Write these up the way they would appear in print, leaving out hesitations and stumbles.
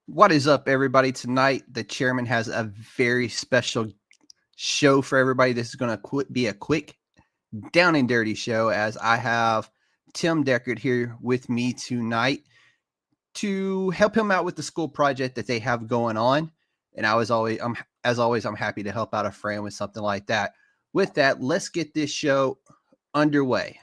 What is up, everybody? Tonight, the chairman has a very special show for everybody. This is going to be a quick, down and dirty show, as I have Tim Deckard here with me tonight to help him out with the school project that they have going on. And as always, I'm happy to help out a friend with something like that. With that, let's get this show underway.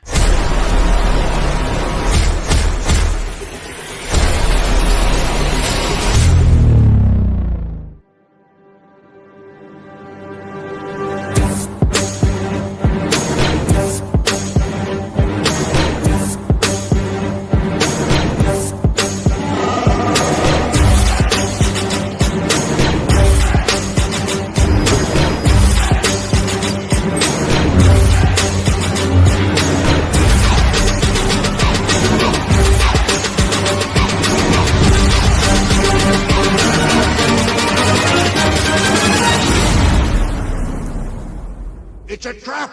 It's a trap!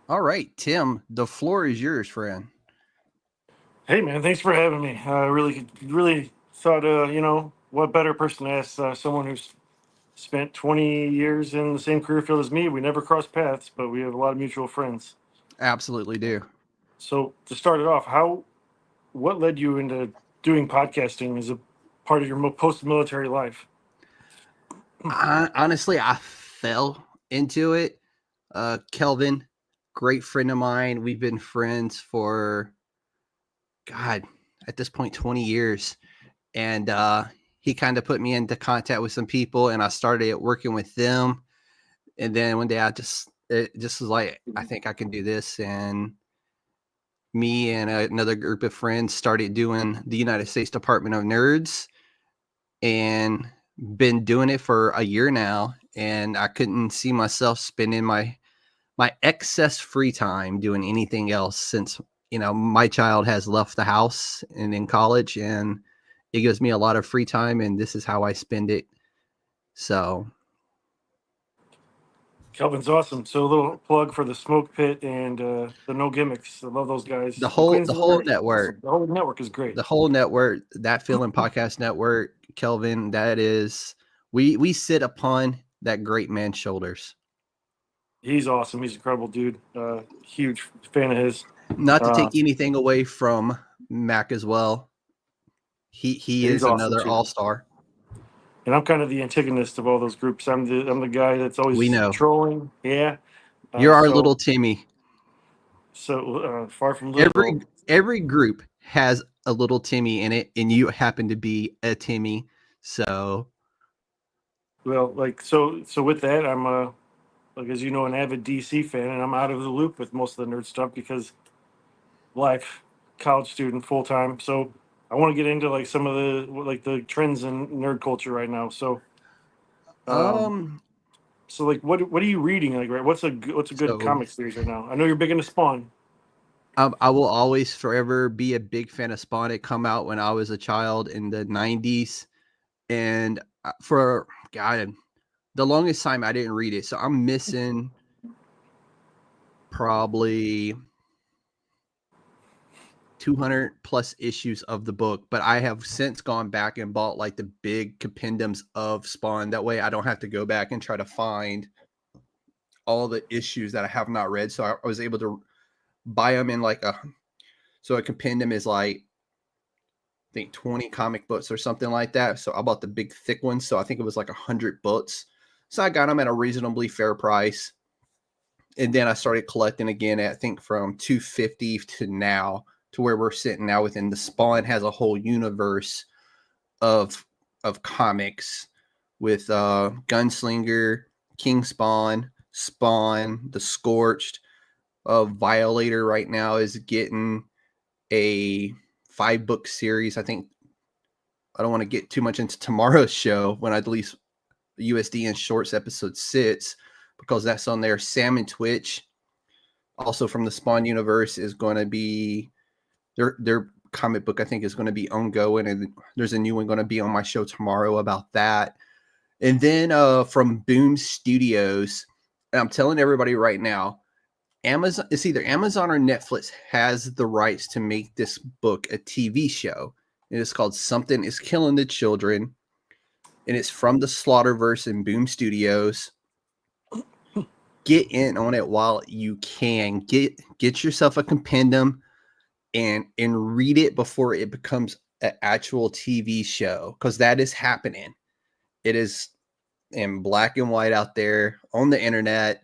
All right, Tim, the floor is yours, friend. Hey man, thanks for having me. I really thought, what better person to ask someone who's spent 20 years in the same career field as me. We never crossed paths, but we have a lot of mutual friends. Absolutely do. So to start it off, what led you into doing podcasting as a part of your post-military life? Honestly, I fell into it. Kelvin, great friend of mine. We've been friends for, God, at this point, 20 years. And he kind of put me into contact with some people, and I started working with them. And then one day it just was like, I think I can do this. And me and another group of friends started doing the United States Department of Nerds, and been doing it for a year now. And I couldn't see myself spending my excess free time doing anything else, since my child has left the house and in college, and it gives me a lot of free time, and this is how I spend it. So Kelvin's awesome. So a little plug for the Smoke Pit and the No Gimmicks. I love those guys. the whole network, Awesome. The whole network is great. that Feeling Podcast Network, Kelvin, that is, we sit upon that great man's shoulders. He's awesome. He's an incredible dude. Huge fan of his. Not to take anything away from Mac as well. He is awesome another too. all-star. And I'm kind of the antagonist of all those groups. I'm the guy that's always trolling. Yeah. You're our little Timmy. So far from little. Every group has a little Timmy in it, and you happen to be a Timmy. So, well, so with that, I'm as you know, an avid DC fan, and I'm out of the loop with most of the nerd stuff because life, college student, full time. So I want to get into like some of the trends in nerd culture right now. So, so like what are you reading? Like, right? What's a good comic series right now? I know you're big into Spawn. I will always forever be a big fan of Spawn. It come out when I was a child in the 90s, and for God, the longest time I didn't read it. So I'm missing probably 200 plus issues of the book, but I have since gone back and bought like the big compendiums of Spawn. That way I don't have to go back and try to find all the issues that I have not read. So I was able to buy them in like a compendium is like, I think 20 comic books or something like that. So I bought the big thick ones. So I think it was like 100 books. So I got them at a reasonably fair price. And then I started collecting again at, I think, from $250 to now, to where we're sitting now within the Spawn has a whole universe of comics with Gunslinger, King Spawn, The Scorched. Violator right now is getting a 5-book series. I think I don't want to get too much into tomorrow's show when I at least USDN Shorts episode 6 because that's on there. Sam and Twitch, also from the Spawn universe, is going to be their comic book. I think is going to be ongoing, and there's a new one going to be on my show tomorrow about that. And then from Boom Studios, and I'm telling everybody right now, Amazon, it's either Amazon or Netflix has the rights to make this book a TV show. And it's called Something is Killing the Children. And it's from the Slaughterverse and Boom Studios. Get in on it while you can. Get yourself a compendium and read it before it becomes an actual TV show, because that is happening. It is in black and white out there on the internet,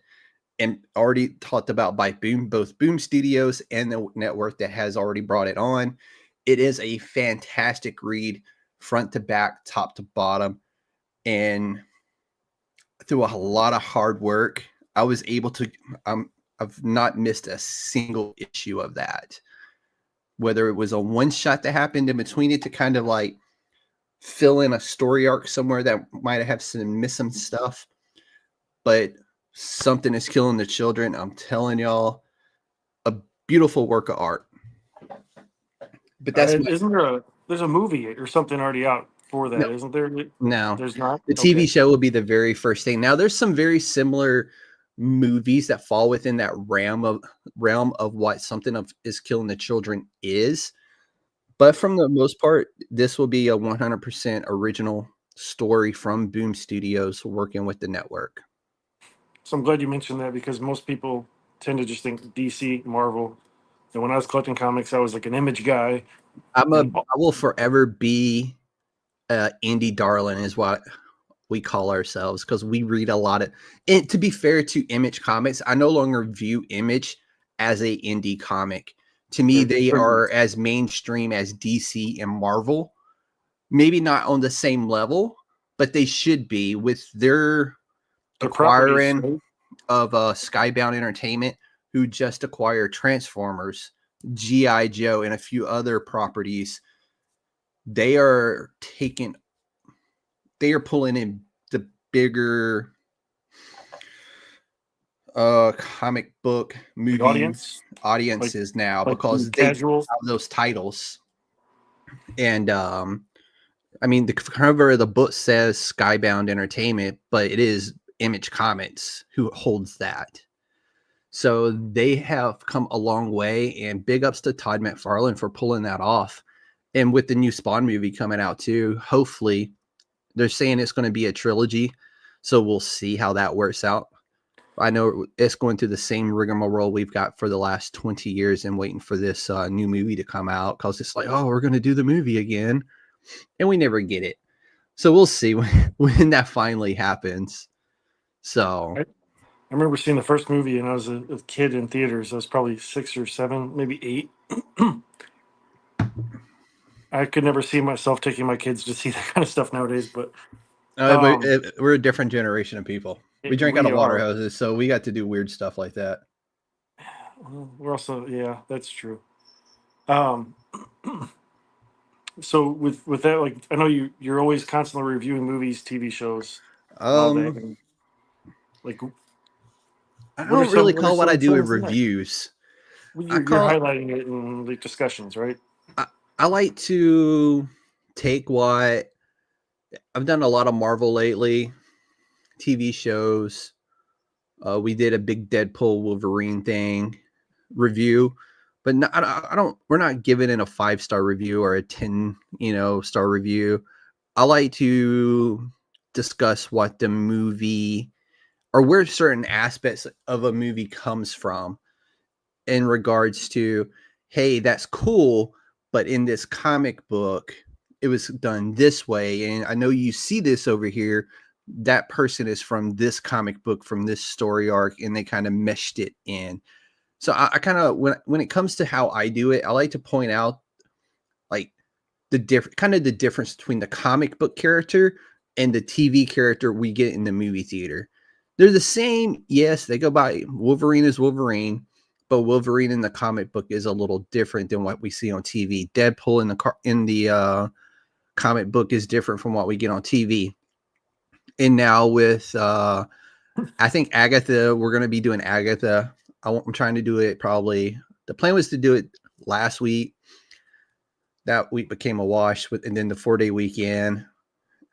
and already talked about by both Boom Studios and the network that has already brought it on. It is a fantastic read, front to back, top to bottom. And through a lot of hard work, I was able to, I've not missed a single issue of that. Whether it was a one shot that happened in between it to kind of like fill in a story arc somewhere that might have missed some stuff. But Something is Killing the Children, I'm telling y'all, a beautiful work of art. But that's there's a movie or something already out for that, isn't there? No, there's not. The TV show will be the very first thing. Now, there's some very similar movies that fall within that realm of what Something is Killing the Children is, but from the most part, this will be a 100% original story from Boom Studios working with the network. So I'm glad you mentioned that, because most people tend to just think DC, Marvel. And when I was collecting comics, I was like an Image guy. I will forever be indie darling is what we call ourselves, because we read a lot of, and to be fair to Image Comics, I no longer view Image as a indie comic. To me, they are as mainstream as DC and Marvel. Maybe not on the same level, but they should be, with their acquiring of Skybound Entertainment, who just acquired Transformers, G.I. Joe, and a few other properties. They are pulling in the bigger comic book movie audiences like, now, because they have those titles. And I mean, the cover of the book says Skybound Entertainment, but it is Image Comics who holds that. So they have come a long way, and big ups to Todd McFarlane for pulling that off. And with the new Spawn movie coming out too, hopefully they're saying it's going to be a trilogy. So we'll see how that works out. I know it's going through the same rigmarole we've got for the last 20 years and waiting for this new movie to come out, because it's like, oh, we're going to do the movie again. And we never get it. So we'll see when that finally happens. So I remember seeing the first movie, and I was a kid in theaters. I was probably 6 or 7, maybe 8. I could never see myself taking my kids to see that kind of stuff nowadays. But we're a different generation of people. We drink out of water hoses, so we got to do weird stuff like that. We're also, yeah, that's true. So with that, like, I know you're always constantly reviewing movies, TV shows, all that. Like, I don't really call what I do in reviews. You're highlighting it in the discussions, right? I like to take what I've done a lot of Marvel lately, TV shows. We did a big Deadpool Wolverine thing review, but we're not giving it a 5-star review or a 10, star review. I like to discuss what the movie, or where certain aspects of a movie comes from, in regards to, hey, that's cool, but in this comic book, it was done this way. And I know you see this over here. That person is from this comic book, from this story arc, and they kind of meshed it in. So I kind of, when it comes to how I do it, I like to point out like the difference between the comic book character and the TV character we get in the movie theater. They're the same. Yes, they go by Wolverine is Wolverine, but Wolverine in the comic book is a little different than what we see on TV. Deadpool in the comic book is different from what we get on TV. And now with I think Agatha, we're going to be doing Agatha. I'm trying to do it probably. The plan was to do it last week. That week became a wash and then the 4-day weekend.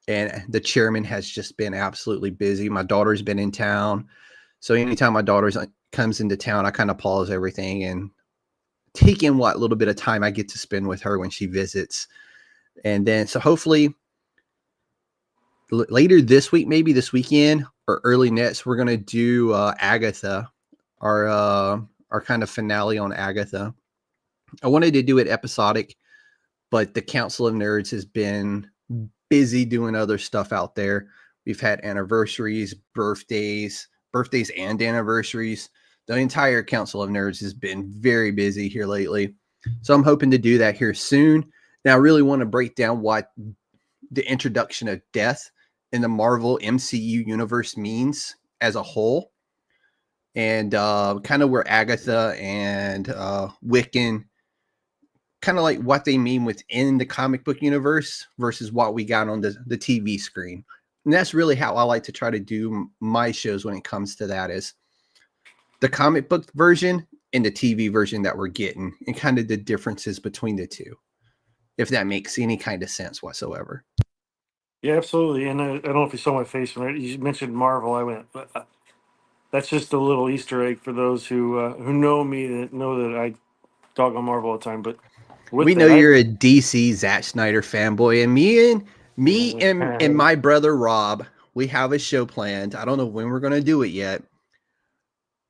And the chairman has just been absolutely busy. My daughter's been in town. So anytime my daughter comes into town, I kind of pause everything and take in what little bit of time I get to spend with her when she visits. And then, so hopefully later this week, maybe this weekend or early next, we're going to do Agatha, our kind of finale on Agatha. I wanted to do it episodic, but the Council of Nerds has been busy doing other stuff out there. We've had anniversaries, birthdays and anniversaries. The entire Council of Nerds has been very busy here lately. So I'm hoping to do that here soon. Now, I really want to break down what the introduction of death in the Marvel MCU universe means as a whole. And kind of where Agatha and Wiccan, kind of like what they mean within the comic book universe versus what we got on the TV screen. And that's really how I like to try to do my shows when it comes to that, is the comic book version and the TV version that we're getting and kind of the differences between the two, if that makes any kind of sense whatsoever. Yeah, absolutely. And I don't know if you saw my face when you mentioned Marvel. I went, that's just a little Easter egg for those who know me, that know that I dog on Marvel all the time. But with We know that, you're a DC Zack Snyder fanboy, and me and my brother Rob, we have a show planned. I don't know when we're going to do it yet,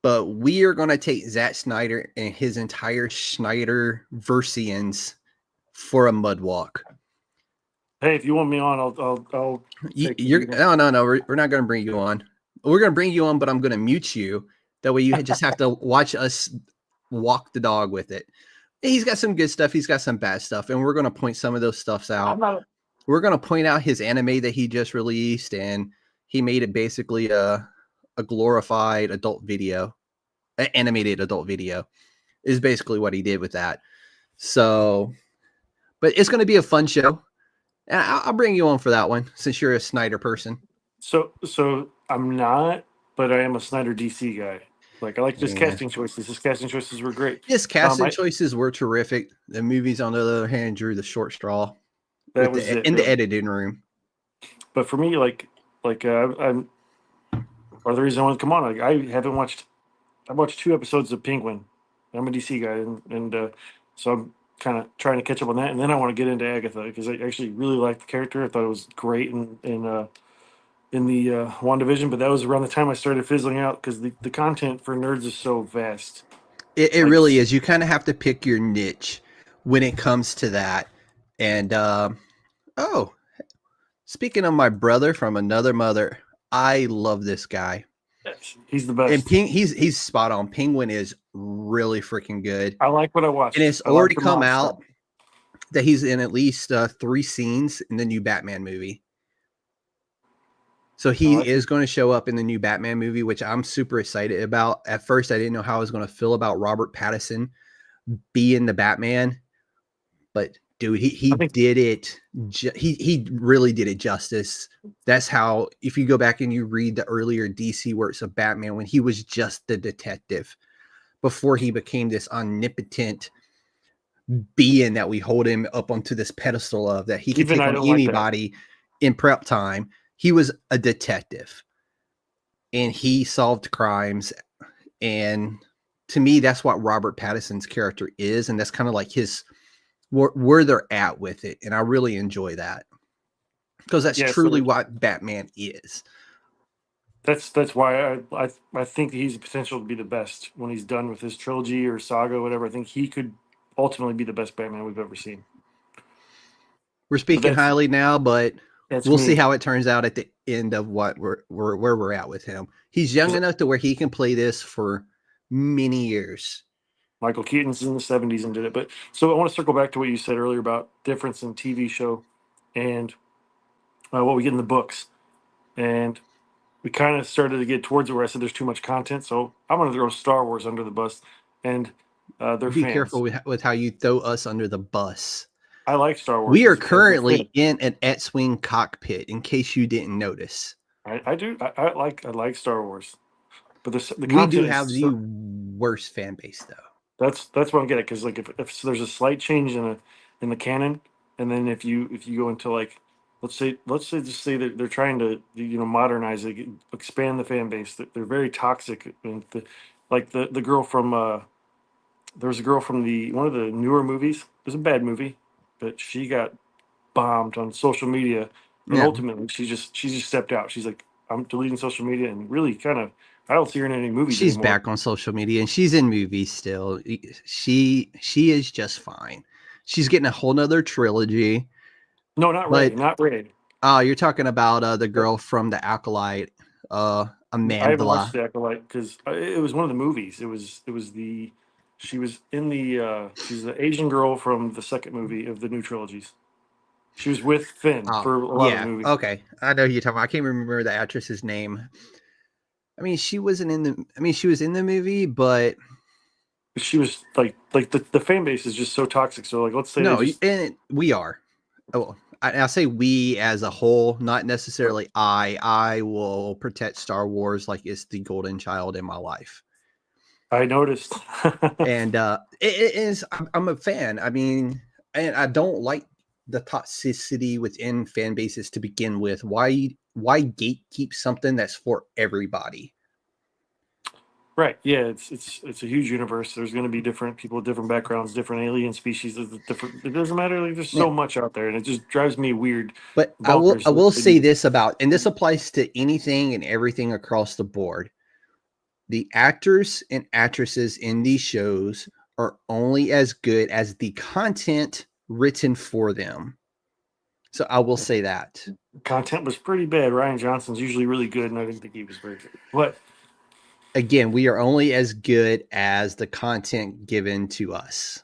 but we are going to take Zack Snyder and his entire Snyder Versians for a mud walk. hey, if you want me on, I'll No. We're not going to bring you on. We're going to bring you on, but I'm going to mute you. That way you just have to watch us walk the dog with it. He's got some good stuff. He's got some bad stuff. And we're going to point some of those stuffs out. We're going to point out his anime that he just released. And he made it basically a glorified adult video, an animated adult video is basically what he did with that. So, but it's going to be a fun show. And I'll bring you on for that one since you're a Snyder person. So I'm not, but I am a Snyder DC guy. Like, I like his casting choices. His casting choices were great. His casting choices were terrific. The movies, on the other hand, drew the short straw. That was it. In the editing room. But for me, I'm, or the reason I want to come on, I watched 2 episodes of Penguin. I'm a DC guy, and so I'm kind of trying to catch up on that. And then I want to get into Agatha because I actually really liked the character. I thought it was great in the WandaVision, but that was around the time I started fizzling out because the content for nerds is so vast. It really is. You kind of have to pick your niche when it comes to that. And speaking of my brother from another mother, I love this guy. Yes, he's the best. And he's spot on. Penguin is really freaking good. I like what I watched. And it's already come out that he's in at least 3 scenes in the new Batman movie. So he is going to show up in the new Batman movie, which I'm super excited about. At first, I didn't know how I was going to feel about Robert Pattinson being the Batman, but dude, he did it. He really did it justice. That's how, if you go back and you read the earlier DC works of Batman, when he was just the detective before he became this omnipotent being that we hold him up onto this pedestal of, that he could take on anybody in prep time. He was a detective and he solved crimes. And to me, that's what Robert Pattinson's character is. And that's kind of like where they're at with it. And I really enjoy that because that's truly what Batman is. That's why I think he's the potential to be the best when he's done with his trilogy or saga, or whatever. I think he could ultimately be the best Batman we've ever seen. We're speaking highly now, but we'll see how it turns out at the end of what where we're at with him. He's young enough to where he can play this for many years. Michael Keaton's in the 70s and did it. But so I want to circle back to what you said earlier about difference in TV show and what we get in the books. And we kind of started to get towards it where I said there's too much content. So I'm going to throw Star Wars under the bus. And they're Be fans. careful with how you throw us under the bus. I like Star Wars. We are currently in an X-Wing cockpit, in case you didn't notice. I do. I like Star Wars, but the We do content is have the so, worst fan base though. that's what I'm getting, because like if there's a slight change in the canon, and then if you go into like, let's say just say that they're trying to modernize it, expand the fan base, that they're very toxic, and like the girl from there was a girl from the one of the newer movies. It was a bad movie, but she got bombed on social media, and Yeah. ultimately she just stepped out. She's like, I'm deleting social media, and really kind of I don't see her in any movies She's anymore. back on social media and she's in movies still. She is just fine. She's getting a whole nother trilogy. No, not Ray, But not Ray. oh, you're talking about the girl from the Acolyte, I haven't watched Amandla. the Acolyte because it was one of the movies. It was the she was in the she's the Asian girl from the second movie of the new trilogies. She was with Finn Oh, for a lot of the yeah. movie. Okay. I know who you're talking about. I can't remember the actress's name. I mean, she wasn't in the I mean, she was in the movie, but She was like the fan base is just so toxic. So like let's say they no, just and we are. Oh, I say we as a whole, not necessarily I. I will protect Star Wars like it's the golden child in my life. I noticed. And it is I'm a fan. I mean, and I don't like the toxicity within fan bases to begin with. Why gatekeep something that's for everybody? Right. Yeah, it's a huge universe. There's going to be different people with different backgrounds, different alien species. Different. It doesn't matter. Like there's Yeah. so much out there, and it just drives me weird, But I bonkers. will say this about, and this applies to anything and everything across the board. The actors and actresses in these shows are only as good as the content written for them. So I will say that. Content was pretty bad. Ryan Johnson's usually really good, and I didn't think he was very good. But Again, we are only as good as the content given to us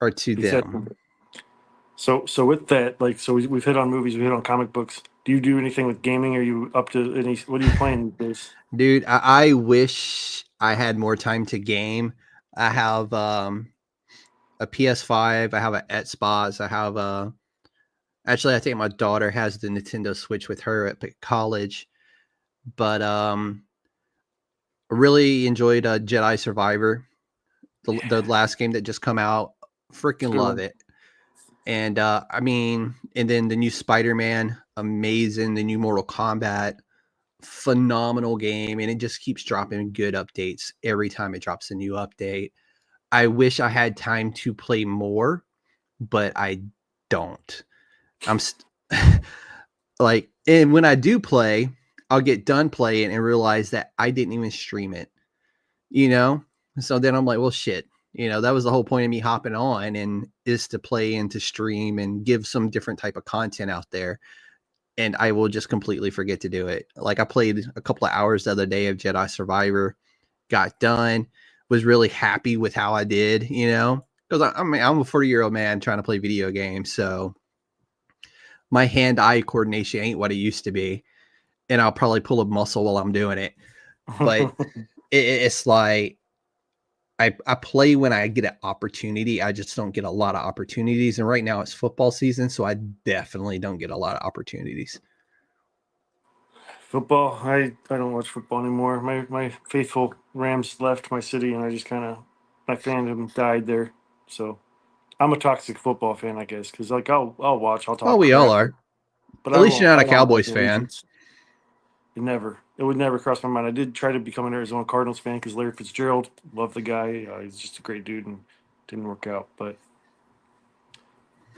or to exactly. them. So with that, like, we've hit on movies, we hit on comic books. Do you do anything with gaming? Are you up to any? What are you playing these days? Dude, I wish I had more time to game. I have a PS5, I have an Xbox, I have a actually I think my daughter has the Nintendo Switch with her at college, but I really enjoyed Jedi Survivor, the Yeah, last game that just come out. it's a Freaking good love one. it. And I mean, and then the new Spider-Man, amazing. The new Mortal Kombat, phenomenal game, and it just keeps dropping good updates every time it drops a new update. I wish I had time to play more, but I don't. I'm like, and when I do play, I'll get done playing and realize that I didn't even stream it, you know? So then I'm like, well, shit. That was the whole point of me hopping on and is to play and to stream and give some different type of content out there. And I will just completely forget to do it. Like I played a couple of hours the other day of Jedi Survivor, got done, was really happy with how I did, because I mean, I'm a 40-year-old man trying to play video games. So my hand-eye coordination ain't what it used to be. And I'll probably pull a muscle while I'm doing it. But it's like, I play when I get an opportunity. I just don't get a lot of opportunities. And right now it's football season, so I definitely don't get a lot of opportunities. Football. I don't watch football anymore. My faithful Rams left my city, and I just kind of my fandom died there. So I'm a toxic football fan, I guess, because like I'll watch, I'll Well, talk we all crap, are. but At I least you're won't. not I a won't like Cowboys fan. allegiance. It would never cross my mind. I did try to become an Arizona Cardinals fan because Larry Fitzgerald, love the guy. He's just a great dude, and didn't work out. But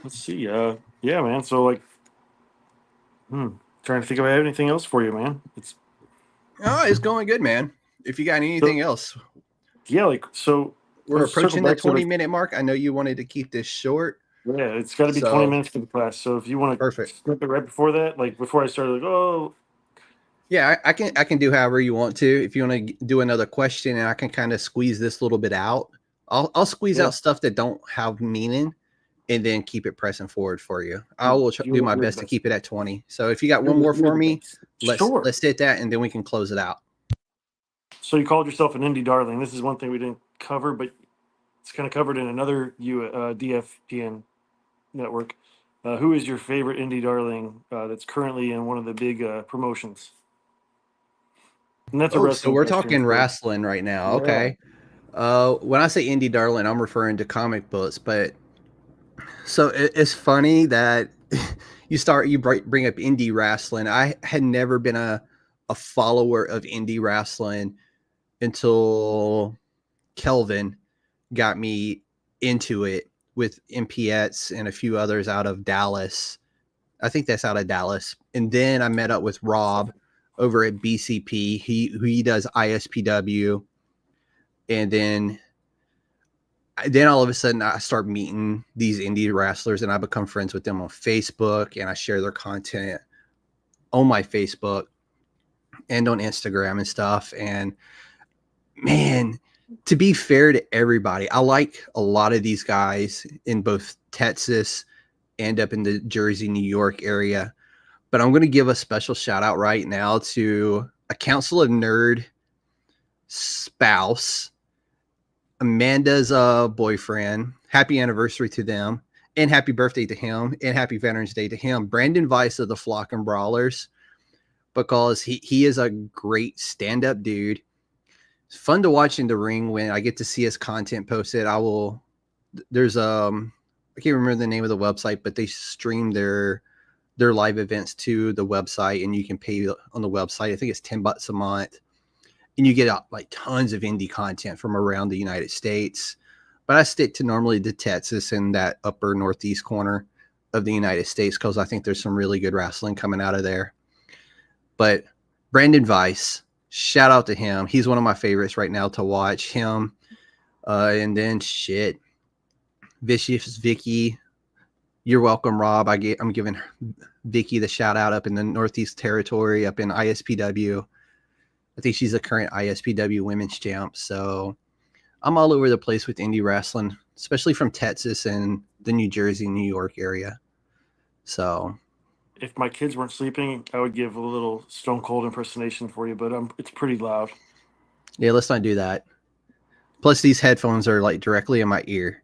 let's see. Yeah, man. So like, trying to think if I have anything else for you, man. Oh, it's going good, man. If you got So anything else, yeah, like so. we're Let's circle approaching the back to 20-minute mark. I know you wanted to keep this short. yeah. It's got to be 20 So minutes for the class. So if you want to perfect. snip it right before that, like before I started, like Yeah, I can do however you want to. If you want to do another question and I can kind of squeeze this little bit out, I'll squeeze yeah, out stuff that don't have meaning and then keep it pressing forward for you. I will do my you're the best to best. keep it at 20. So if you got You're one the, more you're for the me, best. let's Sure. let's hit that and then we can close it out. So you called yourself an indie darling. This is one thing we didn't cover, but it's kind of covered in another DFPN network. Who is your favorite indie darling that's currently in one of the big promotions? And that's a Oh, so wrestling we're cartoon talking too. wrestling right now. Yeah. Okay. When I say indie darling, I'm referring to comic books. But so it's funny that you bring up indie wrestling. I had never been a follower of indie wrestling until Kelvin got me into it with MPX and a few others out of Dallas. I think that's out of Dallas. And then I met up with Rob over at BCP. He does ISPW. And then all of a sudden I start meeting these indie wrestlers and I become friends with them on Facebook, and I share their content on my Facebook and on Instagram and stuff. And man, to be fair to everybody, I like a lot of these guys in both Texas and up in the Jersey, New York area. But I'm going to give a special shout out right now to a Council of Nerd spouse, Amanda's boyfriend. Happy anniversary to them, and happy birthday to him, and happy Veterans Day to him. Brandon Weiss of the Flock and Brawlers, because he is a great stand-up dude. It's fun to watch in the ring when I get to see his content posted. There's I can't remember the name of the website, but they stream their live events to the website, and you can pay on the website. I think it's $10 a month, and you get like tons of indie content from around the United States. But I stick to normally the Texas and that upper northeast corner of the United States, because I think there's some really good wrestling coming out of there. But Brandon Weiss, shout out to him. He's one of my favorites right now to watch him. And then Vicious Vicky. You're welcome, Rob. I'm giving Vicky the shout out up in the Northeast Territory, up in ISPW. I think she's a current ISPW women's champ. So I'm all over the place with indie wrestling, especially from Texas and the New Jersey, New York area. So if my kids weren't sleeping, I would give a little Stone Cold impersonation for you, but it's pretty loud. Yeah, let's not do that. Plus, these headphones are like directly in my ear.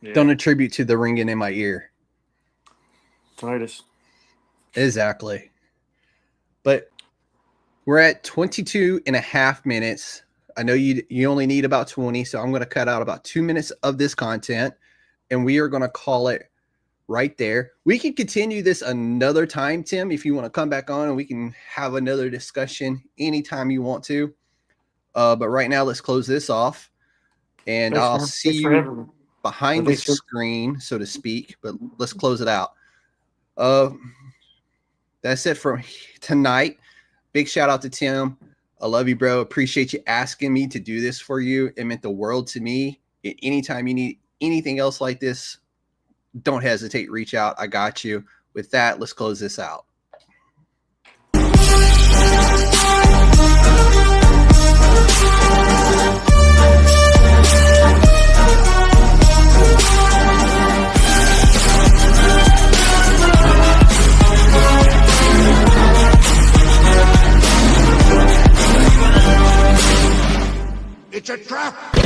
Yeah. Don't attribute to the ringing in my ear. Tinnitus. Exactly. But we're at 22 and a half minutes. I know you only need about 20, so I'm going to cut out about 2 minutes of this content, and we are going to call it right there. We can continue this another time, Tim, if you want to come back on, and we can have another discussion anytime you want to. But right now, let's close this off, and I'll see you behind the screen, so to speak. But let's close it out. That's it for tonight. Big shout out to Tim. I love you, bro. Appreciate you asking me to do this for you. It meant the world to me. Anytime you need anything else like this, don't hesitate. Reach out. I got you. With that, let's close this out. It's a trap!